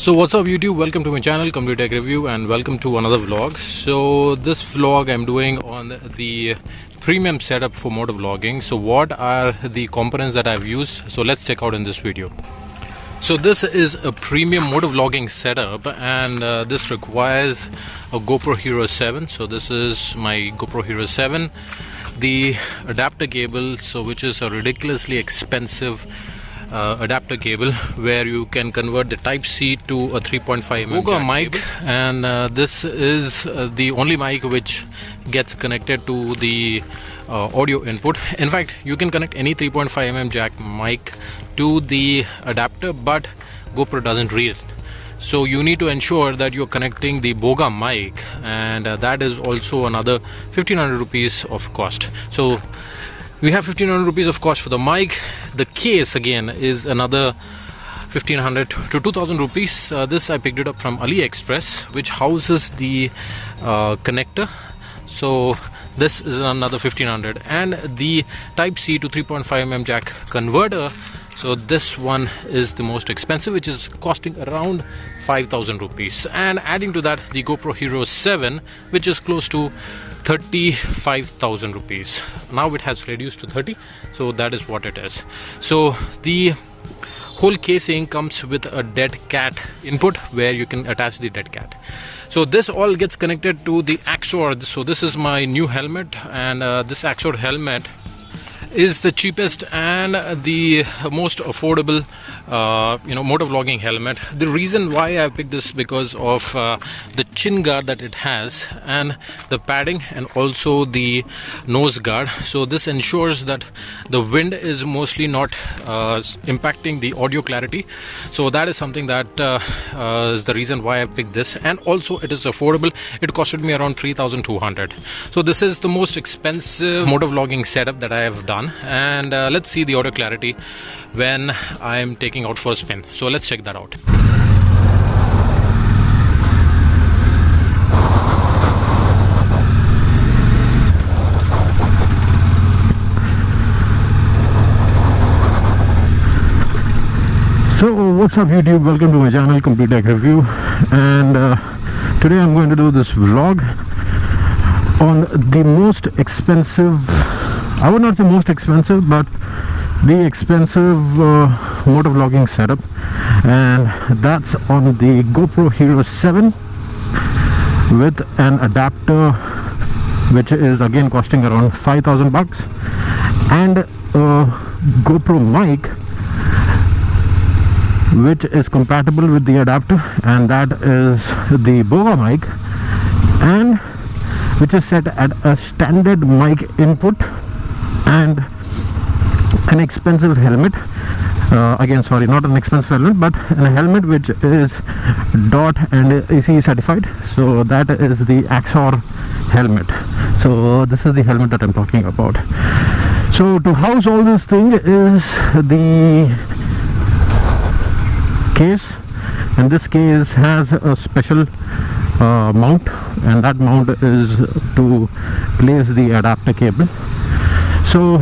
So what's up YouTube, welcome to my channel Complete Tech Review and welcome to another vlog. So this vlog I'm doing on the premium setup for motor vlogging. So what are the components that I've used? So let's check out in this video. So this is a premium motor vlogging setup and this requires a GoPro Hero 7. So this is my GoPro Hero 7. The adapter cable, so which is a ridiculously expensive adapter cable where you can convert the type C to a 3.5mm mic, and this is the only mic which gets connected to the audio input. In fact, you can connect any 3.5mm jack mic to the adapter, but GoPro doesn't read it. So you need to ensure that you're connecting the Boga mic, and that is also another 1500 rupees of cost. So we have 1500 rupees of cost for the mic. The case again is another 1500 to 2000 rupees. This I picked it up from AliExpress, which houses the connector. So this is another 1500, and the type C to 3.5mm jack converter. So this one is the most expensive, which is costing around 5000 rupees. And adding to that, the GoPro Hero 7, which is close to 35,000 rupees. Now it has reduced to 30, so that is what it is. So the whole casing comes with a dead cat input where you can attach the dead cat. So this all gets connected to the Axor. So this is my new helmet, and this Axor helmet is the cheapest and the most affordable motor vlogging helmet. The reason why I picked this because of the chin guard that it has, and the padding, and also the nose guard. So this ensures that the wind is mostly not impacting the audio clarity. So that is something that is the reason why I picked this, and also it is affordable. It costed me around 3,200. So this is the most expensive motor vlogging setup that I have done. And let's see the audio clarity when I'm taking out for a spin. So let's check that out. So what's up YouTube, welcome to my channel Complete Tech Review, and today I'm going to do this vlog on the most expensive, I would not say most expensive, but the expensive motor vlogging setup, and that's on the GoPro Hero 7 with an adapter which is again costing around 5,000 bucks, and a GoPro mic which is compatible with the adapter, and that is the Boga mic, and which is set at a standard mic input, and an expensive helmet. Again, sorry, not an expensive helmet, but a helmet which is DOT and AC certified. So that is the Axor helmet. So this is the helmet that I'm talking about. So to house all this thing is the case, and this case has a special mount, and that mount is to place the adapter cable. So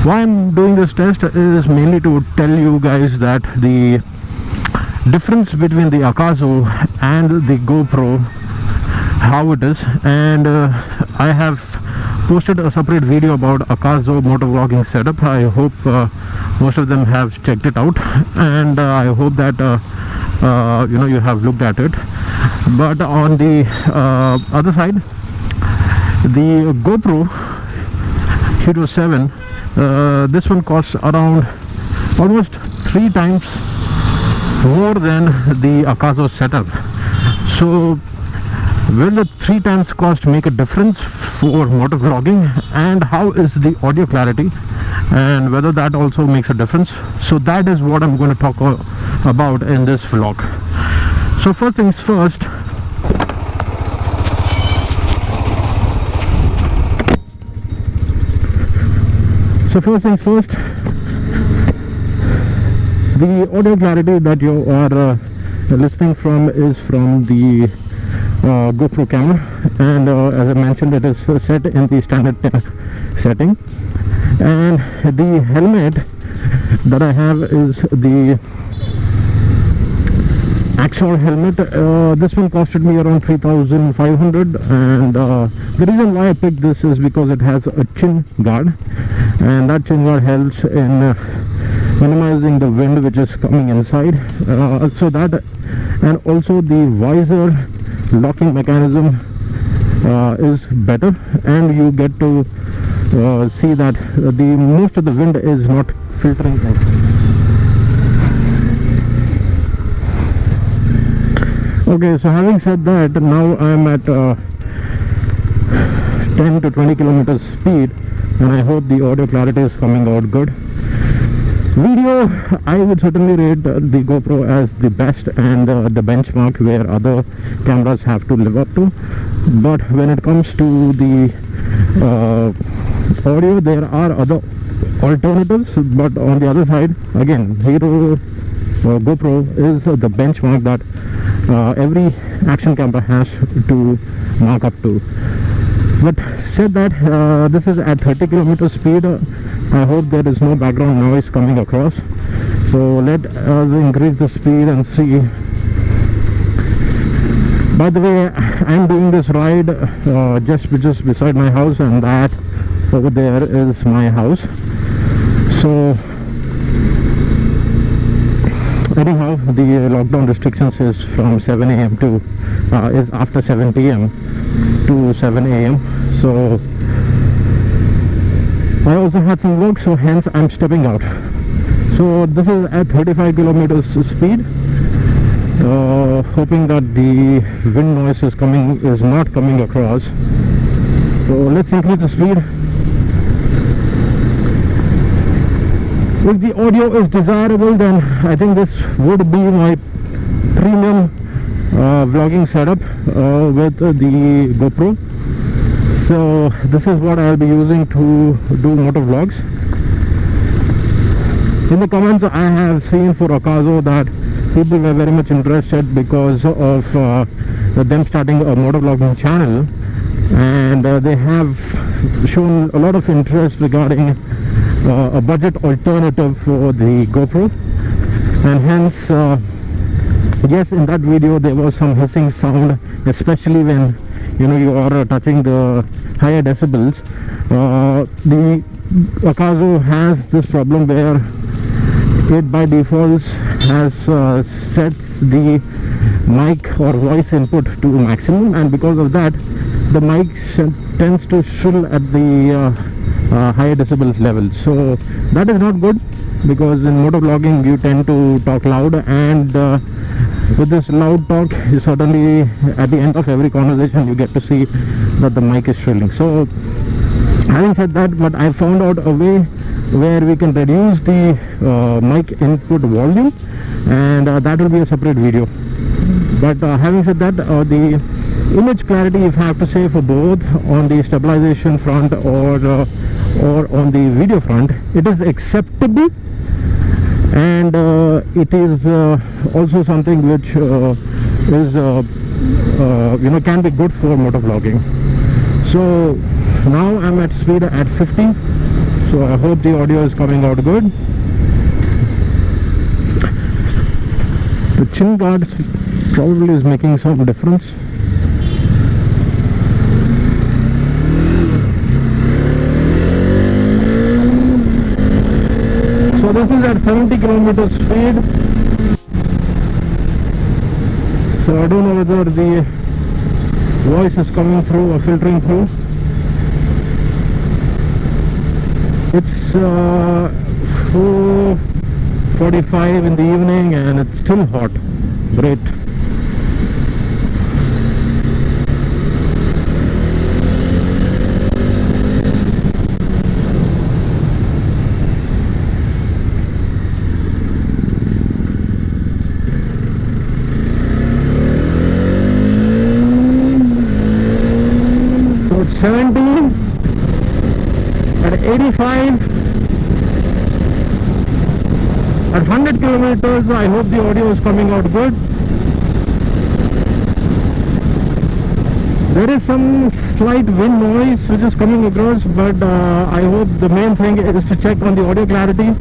why I'm doing this test is mainly to tell you guys that the difference between the Akaso and the GoPro, how it is, and I have posted a separate video about Akaso motor vlogging setup. I hope most of them have checked it out, and I hope that you have looked at it. But on the other side, the GoPro Hero 7, this one costs around almost 3 times more than the Akaso setup. So will the 3 times cost make a difference for motor vlogging, and how is the audio clarity, and whether that also makes a difference? So that is what I'm going to talk about in this vlog. So first things first, the audio clarity that you are listening from is from the GoPro camera, and as I mentioned, it is set in the standard 10 setting, and the helmet that I have is the Axor helmet. This one costed me around 3,500, and the reason why I picked this is because it has a chin guard, and that chin guard helps in minimizing the wind which is coming inside. So that, and also the visor locking mechanism is better, and you get to see that the most of the wind is not filtering inside. Okay, so having said that, now I'm at 10 to 20 kilometers speed, and I hope the audio clarity is coming out good. Video, I would certainly rate the GoPro as the best and the benchmark where other cameras have to live up to. But when it comes to the audio, there are other alternatives. But on the other side, again, GoPro is the benchmark that every action camera has to mark up to. But said that, this is at 30 kilometer speed. I hope there is no background noise coming across. So let us increase the speed and see. By the way, I'm doing this ride just beside my house, and that over there is my house. So anyhow, the lockdown restrictions is from 7 a.m. to is after 7 p.m. to 7 a.m. So I also had some work, so hence I'm stepping out. So this is at 35 kilometers speed, hoping that the wind noise is not coming across. So let's increase the speed. If the audio is desirable, then I think this would be my premium vlogging setup with the GoPro. So this is what I'll be using to do motor vlogs. In the comments I have seen for Akaso that people were very much interested because of them starting a motor vlogging channel, and they have shown a lot of interest regarding a budget alternative for the GoPro, and hence yes, in that video there was some hissing sound, especially when you are touching the higher decibels. The Akaso has this problem where it by default has sets the mic or voice input to maximum, and because of that the mic tends to shrill at the higher decibels level. So that is not good, because in motor vlogging you tend to talk loud, and with this loud talk, certainly at the end of every conversation you get to see that the mic is shrilling. So having said that, but I found out a way where we can reduce the mic input volume, and that will be a separate video. But having said that, the image clarity, if I have to say, for both on the stabilization front or on the video front, it is acceptable, and it is also something which is can be good for motor vlogging. So now I'm at speed at 50, so I hope the audio is coming out good. The chin guard probably is making some difference. So this is at 70 kilometers speed. So I don't know whether the voice is coming through or filtering through. It's 4:45 in the evening and it's still hot. Great. So it's 70 at 85 at 100 kilometers. I hope the audio is coming out good. There is some slight wind noise which is coming across, but I hope the main thing is to check on the audio clarity.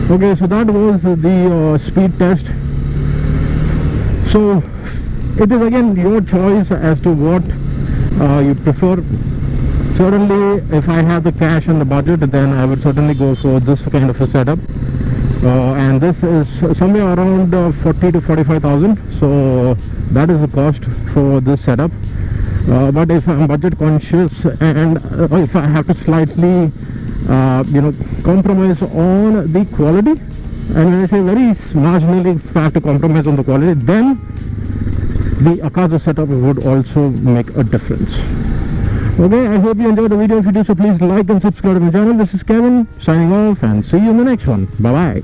Okay, so that was the speed test. So it is again your choice as to what you prefer. Certainly, if I have the cash and the budget, then I would certainly go for this kind of a setup. And this is somewhere around 40 to 45,000. So that is the cost for this setup. But if I'm budget conscious and if I have to slightly compromise on the quality, and when I say very marginally if I have to compromise on the quality, then the Akaso setup would also make a difference. Okay, I hope you enjoyed the video. If you do so, please like and subscribe to my channel. This is Kevin signing off, and see you in the next one. Bye bye.